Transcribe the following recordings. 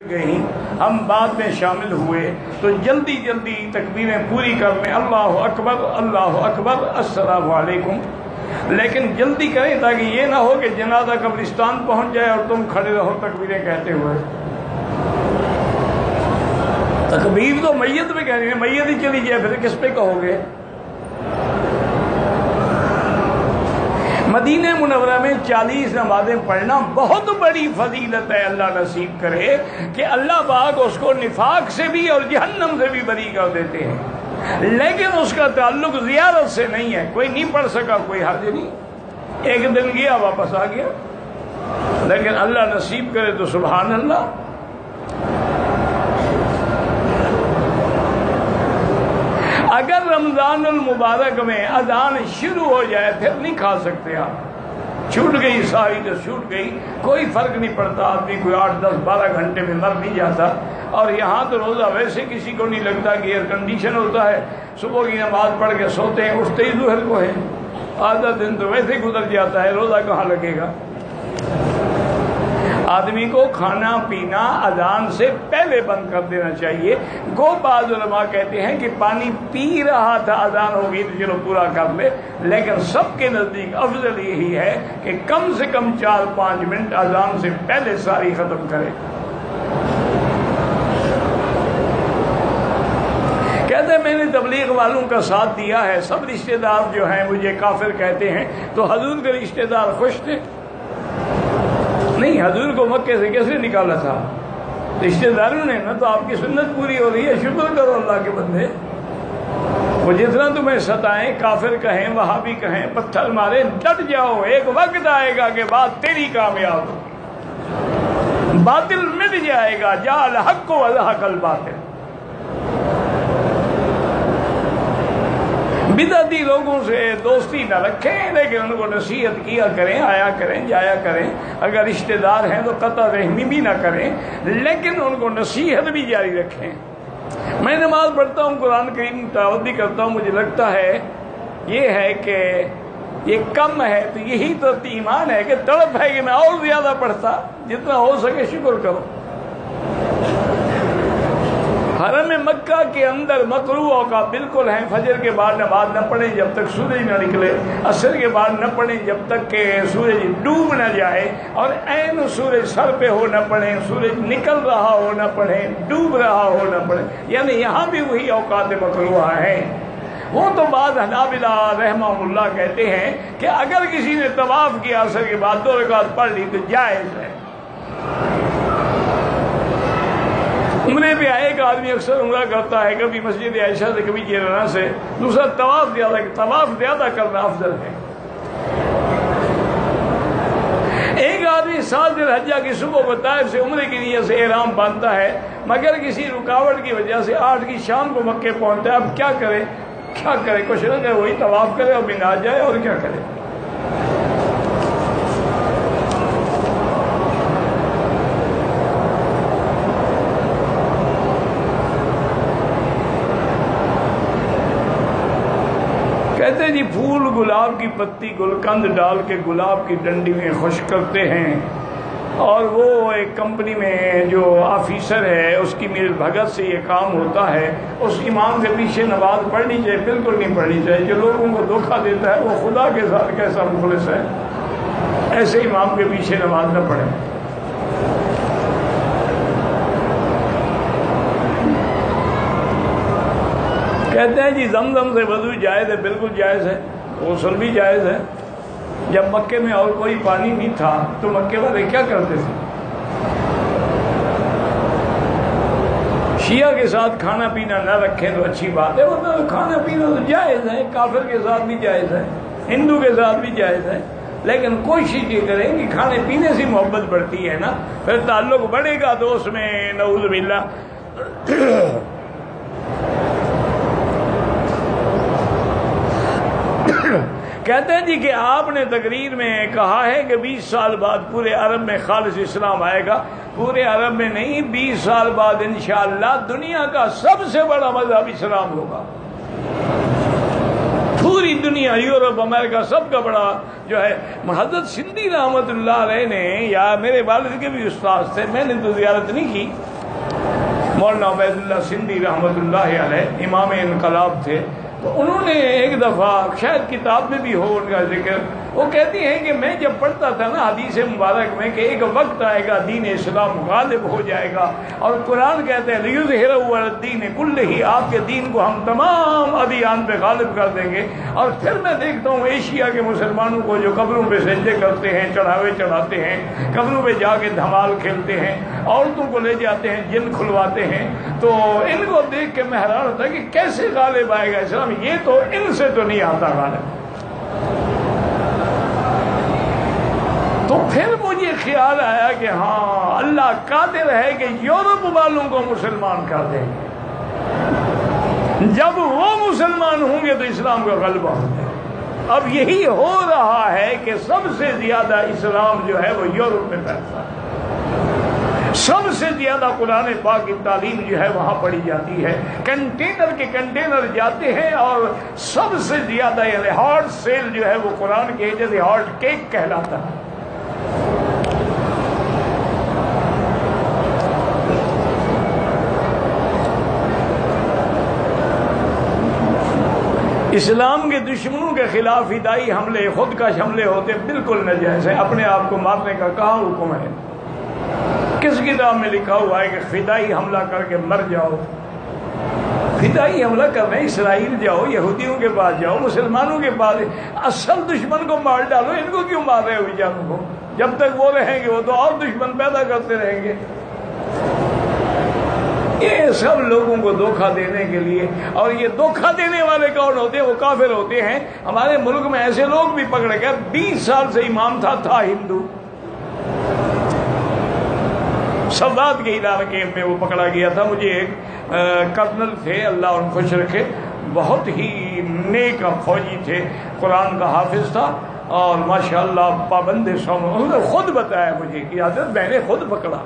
گئی ہم بعد میں شامل ہوئے تو جلدی جلدی تکبیریں پوری کر لیں، اللہ اکبر السلام علیکم، لیکن جلدی کریں تاکہ یہ نہ ہو کہ جنازہ قبرستان پہنچ جائے اور تم کھڑے رہو تکبیریں کہتے ہوئے۔ تکبیر تو میت پہ کہنی ہے، میت ہی چلی جائے پھر کس پہ کہو گے؟ مدینہ منورہ میں 40 نمازیں پڑھنا بہت بڑی فضیلت ہے، اللہ نصیب کرے کہ اللہ پاک اس کو نفاق سے بھی اور جہنم سے بھی بری کر دیتے ہیں، لیکن اس کا تعلق زیارت سے نہیں ہے۔ کوئی نہیں پڑھ سکا کوئی حرج نہیں، ایک دن گیا واپس آ گیا، لیکن اللہ نصیب کرے تو سبحان اللہ۔ اگر رمضان المبارک میں اذان شروع ہو جائے پھر نہیں کھا سکتے آپ، چھوٹ گئی ساری تو چھوٹ گئی، کوئی فرق نہیں پڑتا، آدمی کوئی 8 10 12 گھنٹے میں مر نہیں جاتا۔ اور یہاں تو روزہ ویسے کسی کو نہیں لگتا کہ ایئر کنڈیشن ہوتا ہے، صبح کی نماز پڑھ کے سوتے ہیں، اٹھتے ہی ظہر کو ہے، آدھا دن تو ویسے گزر جاتا ہے، روزہ کہاں لگے گا؟ آدمی کو کھانا پینا اذان سے پہلے بند کر دینا چاہیے۔ گو بعض علماء کہتے ہیں کہ پانی پی رہا تھا اذان ہوگی تو چلو پورا کر لے، لیکن سب کے نزدیک افضل یہی ہے کہ کم سے کم 4-5 منٹ اذان سے پہلے ساری ختم کرے۔ کہتے ہیں میں نے تبلیغ والوں کا ساتھ دیا ہے، سب رشتہ دار جو ہیں مجھے کافر کہتے ہیں، تو حضور کے رشتہ دار خوش تھے؟ نہیں، حضور کو مکے سے کیسے نکالا تھا؟ رشتہ داروں نے نا، تو آپ کی سنت پوری ہو رہی ہے، شکر کرو اللہ کے بندے۔ وہ جتنا تمہیں ستائیں، کافر کہیں، وہابی کہیں، پتھر مارے، ڈٹ جاؤ، ایک وقت آئے گا کہ بات تیری کامیاب ہو، باطل مٹ جائے گا، جاء الحق وزهق الباطل۔ بدعتی لوگوں سے دوستی نہ رکھیں، لیکن ان کو نصیحت کیا کریں، آیا کریں، جایا کریں، اگر رشتہ دار ہیں تو قطع رحمی بھی نہ کریں، لیکن ان کو نصیحت بھی جاری رکھیں۔ میں نماز پڑھتا ہوں، قرآن کریم تلاوت بھی کرتا ہوں، مجھے لگتا ہے یہ ہے کہ یہ کم ہے، تو یہی تو ایمان ہے کہ تڑپ ہے کہ میں اور زیادہ پڑھتا، جتنا ہو سکے شکر کرو۔ حرم مکہ کے اندر مکروہ اوقات بالکل ہیں، فجر کے بعد نماز نہ پڑھیں جب تک سورج نہ نکلے، عصر کے بعد نہ پڑھیں جب تک کہ سورج ڈوب نہ جائے، اور عین سورج سر پہ ہو نہ پڑھیں، سورج نکل رہا ہو نہ پڑھیں، ڈوب رہا ہو نہ پڑھیں، یعنی یہاں بھی وہی اوقات مکروہ ہیں۔ وہ تو بعض حنابلہ رحمہ اللہ کہتے ہیں کہ اگر کسی نے طواف کیا عصر کے بعد 2 رکعت پڑھ لی تو جائز ہے۔ عمرے پہ ایک آدمی اکثر عمرہ کرتا ہے، کبھی مسجد عائشہ سے، کبھی جیرانہ سے، دوسرا طواف زیادہ کرنا افضل ہے۔ ایک آدمی 7 ذی الحجہ کی صبح کو طائف سے عمرے کی نیت سے احرام باندھتا ہے، مگر کسی رکاوٹ کی وجہ سے 8 کی شام کو مکے پہنچتا ہے، اب کیا کرے؟ کچھ نہ کرے، وہی طواف کرے اور بنا جائے، اور کیا کرے؟ کہتے ہیں جی پھول گلاب کی پتی گلقند ڈال کے گلاب کی ڈنڈی میں خشک کرتے ہیں، اور وہ ایک کمپنی میں جو آفیسر ہے اس کی میل بھگت سے یہ کام ہوتا ہے۔ اس امام کے پیچھے نماز پڑھنی چاہیے؟ بالکل نہیں پڑھنی چاہیے۔ جو لوگوں کو دھوکہ دیتا ہے وہ خدا کے ساتھ کیسا مخلص ہے، ایسے امام کے پیچھے نماز نہ پڑھیں۔ کہتے ہیں جی زمزم سے وضو جائز ہے؟ بالکل جائز ہے، غسل بھی جائز ہے۔ جب مکے میں اور کوئی پانی نہیں تھا تو مکے والے کیا کرتے تھے؟ شیعہ کے ساتھ کھانا پینا نہ رکھیں تو اچھی بات ہے، ورنہ کھانا پینا تو جائز ہے، کافر کے ساتھ بھی جائز ہے، ہندو کے ساتھ بھی جائز ہے، لیکن کوشش یہ کریں کہ کھانے پینے سے محبت بڑھتی ہے نا، پھر تعلق بڑھے گا تو اس میں نعوذ باللہ۔ کہتے ہیں جی کہ آپ نے تقریر میں کہا ہے کہ 20 سال بعد پورے عرب میں خالص اسلام آئے گا۔ پورے عرب میں نہیں، 20 سال بعد انشاءاللہ دنیا کا سب سے بڑا مذہب اسلام ہوگا۔ پوری دنیا، یورپ، امریکہ، سب کا بڑا جو ہے حضرت سندھی رحمت اللہ علیہ نے، یا میرے والد کے بھی استاد تھے، میں نے تو زیارت نہیں کی، مولانا عبید اللہ سندھی رحمت اللہ علیہ امام انقلاب تھے، تو انہوں نے ایک دفعہ شاید کتاب میں بھی ہو ان کا ذکر، وہ کہتی ہیں کہ میں جب پڑھتا تھا نا حدیث مبارک میں کہ ایک وقت آئے گا دین اسلام غالب ہو جائے گا، اور قرآن کہتے ہیں لیظہرہ علی الدین کلہ، آپ کے دین کو ہم تمام ادیان پہ غالب کر دیں گے، اور پھر میں دیکھتا ہوں ایشیا کے مسلمانوں کو جو قبروں پہ سجدے کرتے ہیں، چڑھاوے چڑھاتے ہیں، قبروں پہ جا کے دھمال کھیلتے ہیں، عورتوں کو لے جاتے ہیں، جن کھلواتے ہیں، تو ان کو دیکھ کے میں حیران ہوتا کہ کیسے غالب آئے گا اسلام، یہ تو ان سے تو نہیں آتا غالب۔ تو پھر مجھے خیال آیا کہ ہاں اللہ قادر ہے کہ یورپ والوں کو مسلمان کر دیں گے، جب وہ مسلمان ہوں گے تو اسلام کا غلبہ ہوگا۔ اب یہی ہو رہا ہے کہ سب سے زیادہ اسلام جو ہے وہ یورپ میں پھیلتا ہے، سب سے زیادہ قرآن پاک کی تعلیم جو ہے وہاں پڑھی جاتی ہے، کنٹینر کے کنٹینر جاتے ہیں، اور سب سے زیادہ یعنی ہارڈ سیل جو ہے وہ قرآن کے جیسے ہارڈ کیک کہلاتا ہے۔ اسلام کے دشمنوں کے خلاف فدائی حملے، خود کش حملے ہوتے بالکل ناجائز ہیں، اپنے آپ کو مارنے کا کہاں حکم ہے؟ کس کتاب میں لکھا ہوا ہے کہ فدائی حملہ کر کے مر جاؤ؟ فدائی حملہ کرنے اسرائیل جاؤ، یہودیوں کے پاس جاؤ، مسلمانوں کے پاس، اصل دشمن کو مار ڈالو، ان کو کیوں مار رہے ہو بیچاروں کو؟ جب تک وہ رہیں گے وہ تو اور دشمن پیدا کرتے رہیں گے۔ یہ سب لوگوں کو دھوکہ دینے کے لیے، اور یہ دھوکہ دینے والے کون ہوتے ہیں؟ وہ کافر ہوتے ہیں۔ ہمارے ملک میں ایسے لوگ بھی پکڑے گئے، 20 سال سے امام تھا ہندو، سوات کے علاقے میں وہ پکڑا گیا تھا۔ مجھے ایک کرنل تھے، اللہ ان کو خوش رکھے، بہت ہی نیک فوجی تھے، قرآن کا حافظ تھا، اور ماشاءاللہ پابند صوم، انہوں نے خود بتایا مجھے کہ حضرت میں نے خود پکڑا،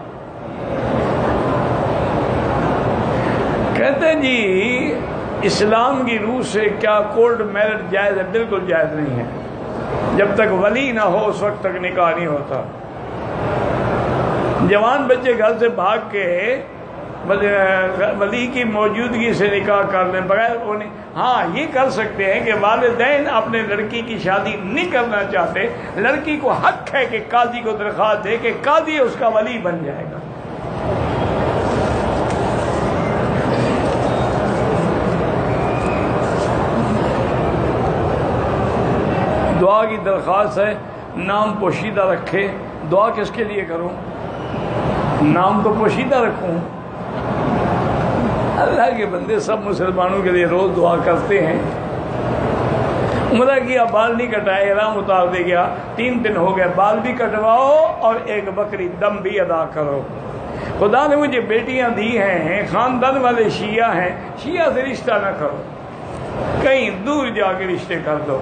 کہتے ہیں جی اسلام کی روح سے کیا کورٹ میرج جائز ہے؟ بالکل جائز نہیں ہے، جب تک ولی نہ ہو اس وقت تک نکاح نہیں ہوتا۔ جوان بچے گھر سے بھاگ کے ولی کی موجودگی سے نکاح کر لیں بغیر انہیں، ہاں یہ کر سکتے ہیں کہ والدین اپنے لڑکی کی شادی نہیں کرنا چاہتے، لڑکی کو حق ہے کہ قاضی کو درخواست دے کہ قاضی اس کا ولی بن جائے گا۔ دعا کی درخواست ہے، نام پوشیدہ رکھے۔ دعا کس کے لیے کروں؟ نام تو پوشیدہ رکھوں۔ اللہ کے بندے سب مسلمانوں کے لیے روز دعا کرتے ہیں۔ عمرہ کیا، بال نہیں کٹائے، احرام اتار دے گیا، 3 دن ہو گئے، بال بھی کٹواؤ اور ایک بکری دم بھی ادا کرو۔ خدا نے مجھے بیٹیاں دی ہیں، خاندان والے شیعہ ہیں، شیعہ سے رشتہ نہ کرو، کہیں دور جا کے رشتے کر دو۔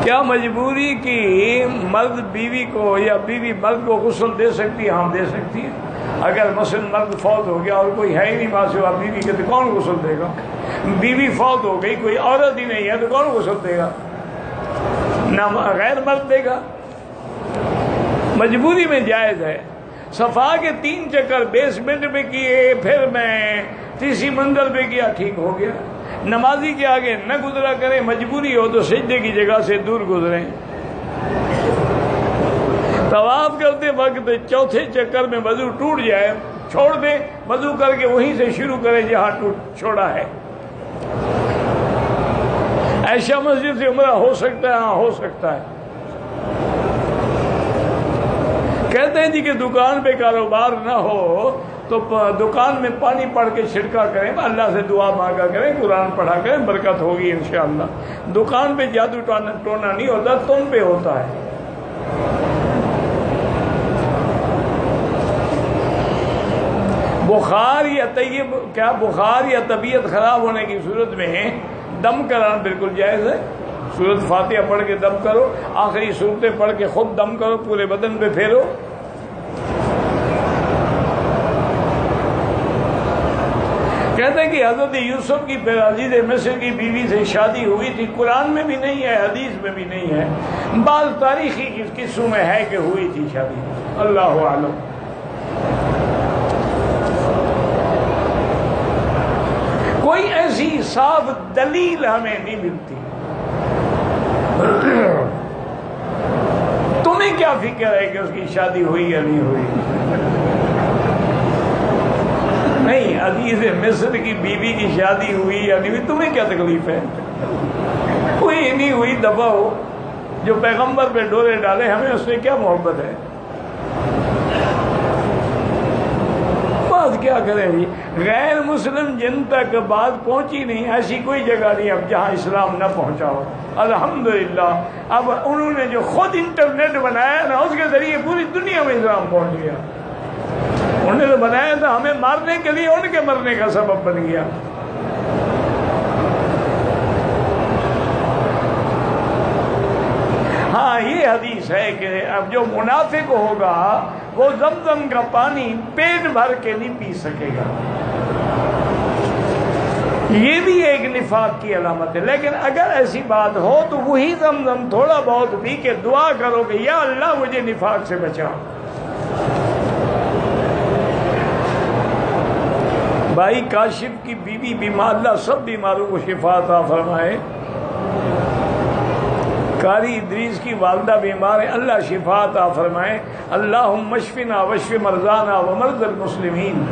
کیا مجبوری کی مرد بیوی کو یا بیوی مرد کو غسل دے سکتی ہے؟ ہاں دے سکتی ہے۔ اگر مثلا مرد فوت ہو گیا اور کوئی ہے ہی نہیں ماں سوا بیوی کے تو کون غسل دے گا؟ بیوی فوت ہو گئی، کوئی عورت ہی نہیں ہے تو کون غسل دے گا؟ نہ غیر مرد دے گا۔ مجبوری میں جائز ہے۔ صفا کے 3 چکر بیسمنٹ میں کیے، پھر میں تیسری منزل پہ کیا، ٹھیک ہو گیا۔ نمازی کے آگے نہ گزرا کریں، مجبوری ہو تو سجدے کی جگہ سے دور گزریں۔ طواف کرتے وقت 4تھے چکر میں وضو ٹوٹ جائے، چھوڑ دیں، وضو کر کے وہیں سے شروع کریں جہاں چھوڑا ہے۔ عائشہ مسجد سے عمرہ ہو سکتا ہے؟ ہاں ہو سکتا ہے۔ کہتے ہیں جی کہ دکان پہ کاروبار نہ ہو تو دکان میں پانی پڑھ کے چھڑکا کریں، اللہ سے دعا مانگا کریں، قرآن پڑھا کریں، برکت ہوگی انشاءاللہ۔ دکان پہ جادو ٹونا نہیں ہوتا، تم پہ ہوتا ہے۔ بخار یا طبیعت خراب ہونے کی صورت میں دم کرانا بالکل جائز ہے۔ سورۃ فاتحہ پڑھ کے دم کرو، آخری صورتیں پڑھ کے خود دم کرو، پورے بدن پہ پھیرو۔ کہتے طرح کی حضرت یوسف کی عزیز مصر کی بیوی سے شادی ہوئی تھی، قرآن میں بھی نہیں ہے، حدیث میں بھی نہیں ہے، بعض تاریخی قصوں میں ہے کہ ہوئی تھی شادی، اللہ اعلم۔ کوئی ایسی صاف دلیل ہمیں نہیں ملتی۔ تمہیں کیا فکر ہے کہ اس کی شادی ہوئی یا نہیں ہوئی؟ نہیں، عزیز مصر کی بیوی کی شادی ہوئی یا نہیں ہوئی، تمہیں کیا تکلیف ہے؟ ہوئی نہیں ہوئی دفعہ ہو، جو پیغمبر پہ ڈورے ڈالے ہمیں اس سے کیا محبت ہے؟ بات کیا کریں جی، غیر مسلم جن تک بات پہنچی نہیں، ایسی کوئی جگہ نہیں اب جہاں اسلام نہ پہنچا ہو، الحمدللہ۔ اب انہوں نے جو خود انٹرنیٹ بنایا نا، اس کے ذریعے پوری دنیا میں اسلام پہنچ گیا۔ انہوں نے تو بنایا تھا ہمیں مارنے کے لیے، ان کے مرنے کا سبب بن گیا۔ ہاں یہ حدیث ہے کہ اب جو منافق ہوگا وہ زمزم کا پانی پیٹ بھر کے نہیں پی سکے گا، یہ بھی ایک نفاق کی علامت ہے۔ لیکن اگر ایسی بات ہو تو وہی زمزم تھوڑا بہت پی کے دعا کرو کہ یا اللہ مجھے نفاق سے بچا۔ بھائی کاشف کی بیوی بیمار، اللہ سب بیماروں کو شفا عطا فرمائے۔ قاری ادریس کی والدہ بیمار ہے، اللہ شفا عطا فرمائے۔ اللہم اشفنا واشف مرضانا ومرضی المسلمین۔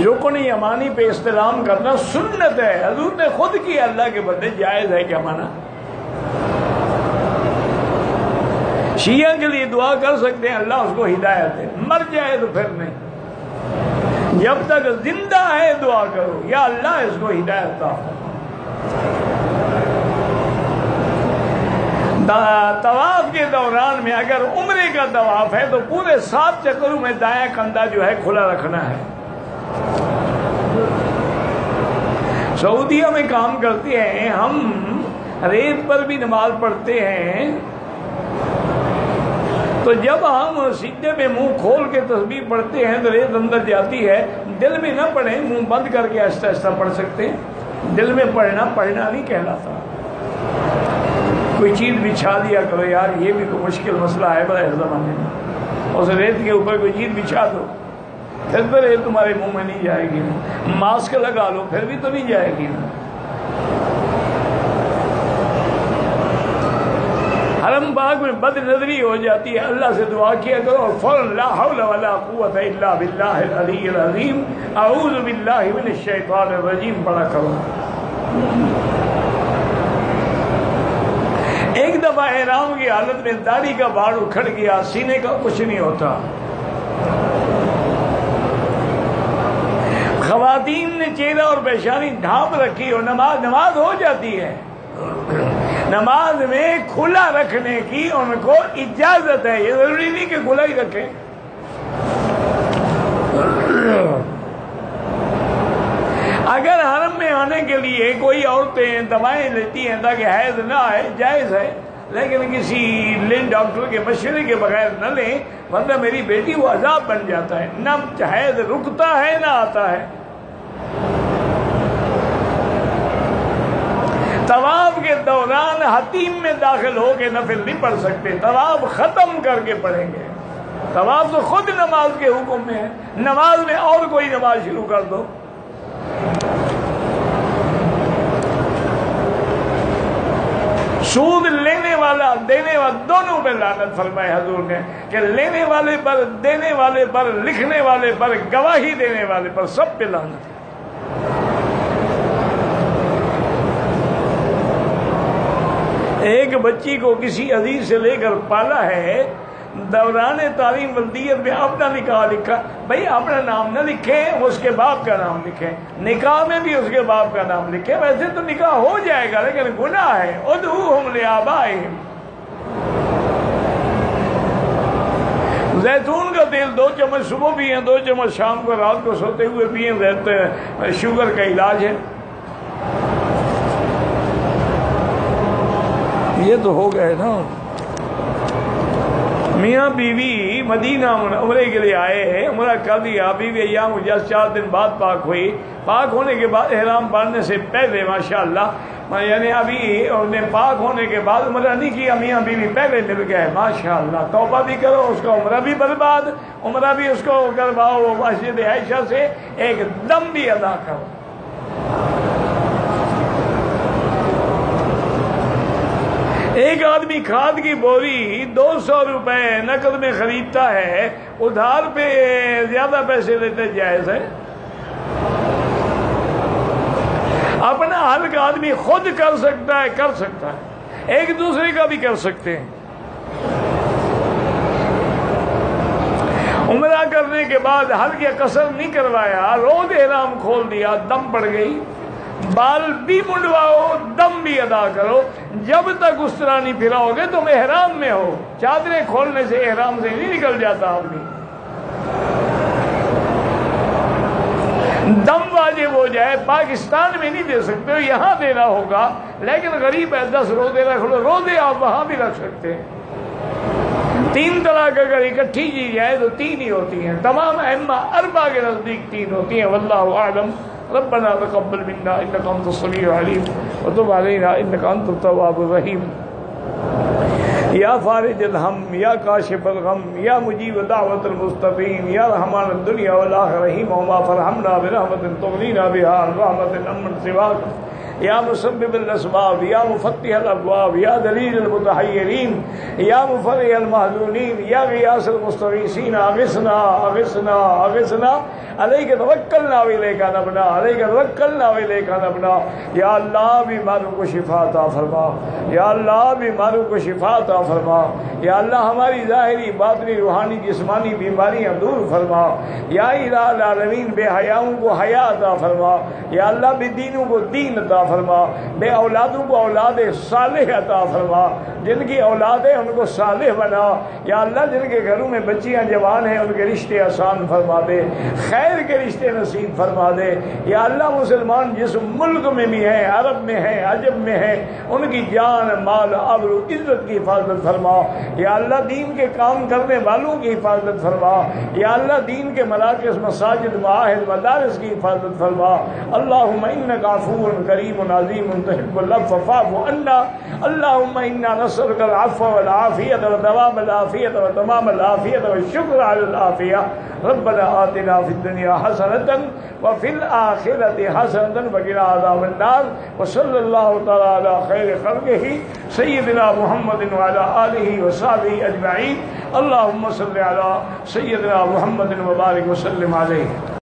رکن یمانی پہ استلام کرنا سنت ہے، حضور نے خود کیا، اللہ کے بندے جائز ہے کیا مانا؟ شیعہ کے لیے دعا کر سکتے ہیں اللہ اس کو ہدایت دے، مر جائے تو پھر نہیں، جب تک زندہ ہے دعا کرو یا اللہ اس کو ہدایت دے۔ طواف کے دوران میں اگر عمرے کا طواف ہے تو پورے 7 چکروں میں دایاں کندھا جو ہے کھلا رکھنا ہے۔ سعودیہ میں کام کرتے ہیں ہم، ریت پر بھی نماز پڑھتے ہیں، تو جب ہم سجدے میں منہ کھول کے تسبیح پڑھتے ہیں تو ریت اندر جاتی ہے، دل میں نہ پڑھیں، منہ بند کر کے آہستہ آہستہ پڑھ سکتے ہیں، دل میں پڑھنا نہیں کہلاتا۔ کوئی چیز بچھا دیا کرو یار، یہ بھی کوئی مشکل مسئلہ ہے بڑا اس زمانے میں، اس ریت کے اوپر کوئی چیز بچھا دو، پھر تو ریت تمہارے منہ میں نہیں جائے گی، ماسک لگا لو پھر بھی تو نہیں جائے گی۔ حرم باغ میں بد نظری ہو جاتی ہے، اللہ سے دعا کیا کرو اور فوراً لا حول ولا قوت الا باللہ العلی العظیم اعوذ باللہ من الشیطان الرجیم پڑھا کرو۔ ایک دفعہ احرام کی حالت میں داڑھی کا باڑ اکھڑ گیا، سینے کا کچھ نہیں ہوتا، خواتین نے چہرہ اور پیشانی ڈھانپ رکھی اور نماز ہو جاتی ہے۔ نماز میں کھلا رکھنے کی ان کو اجازت ہے، یہ ضروری نہیں کہ کھلا ہی رکھیں۔ اگر حرم میں آنے کے لیے کوئی عورتیں دوائیں لیتی ہیں تاکہ حیض نہ آئے، جائز ہے، لیکن کسی لین ڈاکٹر کے مشورے کے بغیر نہ لیں، ورنہ میری بیٹی وہ عذاب بن جاتا ہے، نہ حیض رکتا ہے نہ آتا ہے۔ طواف کے دوران حتیم میں داخل ہو کے نفل نہیں پڑھ سکتے، طواف ختم کر کے پڑھیں گے۔ طواف تو خود نماز کے حکم میں ہے، نماز میں اور کوئی نماز شروع کر دو۔ سود لینے والا دینے والا دونوں پہ لعنت فرمائے حضور نے، کہ لینے والے پر، دینے والے پر، لکھنے والے پر، گواہی دینے والے پر، سب پہ لعنت۔ ایک بچی کو کسی عزیز سے لے کر پالا ہے، دوران تعلیم ولدیت میں اپنا نکاح لکھا، بھائی اپنا نام نہ لکھیں، اس کے باپ کا نام لکھیں، نکاح میں بھی اس کے باپ کا نام لکھیں، ویسے تو نکاح ہو جائے گا لیکن گناہ ہے۔ ادعوہم لآبائہم، زیتون کا تیل 2 چمچ صبح پیئیں، 2 چمچ شام کو، رات کو سوتے ہوئے پیئیں، شوگر کا علاج ہے۔ یہ تو ہو گئے نا۔ میاں بیوی مدینہ عمرے کے لیے آئے ہیں، عمرہ کر دیا، بیوی ایام جس 4 دن بعد پاک ہوئی، پاک ہونے کے بعد احرام باندھنے سے پہلے ماشاءاللہ یعنی ابھی انہیں پاک ہونے کے بعد عمرہ نہیں کیا، میاں بیوی پہلے مل گئے، ماشاءاللہ توبہ بھی کرو، اس کا عمرہ بھی برباد، عمرہ بھی اس کو کرواؤ، مسجد عائشہ سے ایک دم بھی ادا کرو۔ ایک آدمی کھاد کی بوری 200 روپے نقد میں خریدتا ہے، ادھار پہ زیادہ پیسے لیتے جائز ہے؟ اپنا حل آدمی خود کر سکتا ہے، ایک دوسرے کا بھی کر سکتے ہیں۔ عمرہ کرنے کے بعد حل کے قصر نہیں کروایا، روز احرام کھول دیا، دم پڑ گئی، بال بھی منڈواؤ، دم بھی ادا کرو، جب تک اس طرح نہیں پھراؤ گے تم احرام میں ہو۔ چادریں کھولنے سے احرام سے نہیں نکل جاتا آدمی۔ دم واجب ہو جائے، پاکستان میں نہیں دے سکتے، یہاں دینا ہوگا، لیکن غریب ہے 10 روزے رکھ لو، روزے آپ وہاں بھی رکھ سکتے ہیں۔ 3 طلاق اگر اکٹھی کی جائے تو 3 ہی ہوتی ہیں، تمام ائمہ 4 کے نزدیک 3 ہوتی ہیں، واللہ اعلم۔ ربنا تقبل منا انك انت السميع العليم وتب علينا انك انت التواب الرحيم۔ یا فارج الہم، یا کاشف الغم، یا مجیب دعوت المستقیم، یا رحمان الدنیا والآخرہ، رحیمہما فرحمنا برحمت تغنینا بها عن رحمت امن سواک، یا مسبب الاسباب، یا مفتح الابواب، یا دلیل المتحیرین، یا مفرج المحزونین، یا غیاث المستغیثین، اغثنا اغثنا اغثنا، علیک توکلنا والیک انبنا، علیک توکلنا والیک انبنا۔ یا اللہ بیماروں کو شفا عطا فرما، یا اللہ بیماروں کو شفا عطا فرما، یا اللہ ہماری ظاہری باطنی روحانی جسمانی بیماریاں دور فرما، یا الہ العالمین بے حیاؤں کو حیا عطا فرما، یا اللہ بے دینوں کو دین عطا فرما، بے اولادوں کو اولاد صالح عطا فرما، جن کی اولاد ہے ان کو صالح بنا، یا اللہ جن کے گھروں میں بچیاں جوان ہیں ان کے رشتے آسان فرما دے، خیر کے رشتے نصیب فرما دے، یا اللہ مسلمان جس ملک میں بھی ہیں، عرب میں ہیں، عجب میں ہیں، ان کی جان مال آبرو عزت کی حفاظت فرما، یا اللہ دین کے کام کرنے والوں کی حفاظت فرما، یا اللہ دین کے مراکز مساجد معاہد مدارس کی حفاظت فرما۔ اللہم انک عفو کریم عظیم تحب العفو فاعف عنا، اللہم انا نسألک العفو والعافیۃ ودوام العافیۃ وتمام العافیۃ والشکر علی العافیہ۔ ربنا آتنا فی الدنیا حسنۃ وفی الآخرۃ حسنۃ وقنا عذاب النار، وصلی اللہ تعالی علی خیر خلقہ سیدنا محمد وعلی آلہ وصحبہ اجمعین۔ اللہم صل علی سیدنا محمد وبارک وسلم علیہ۔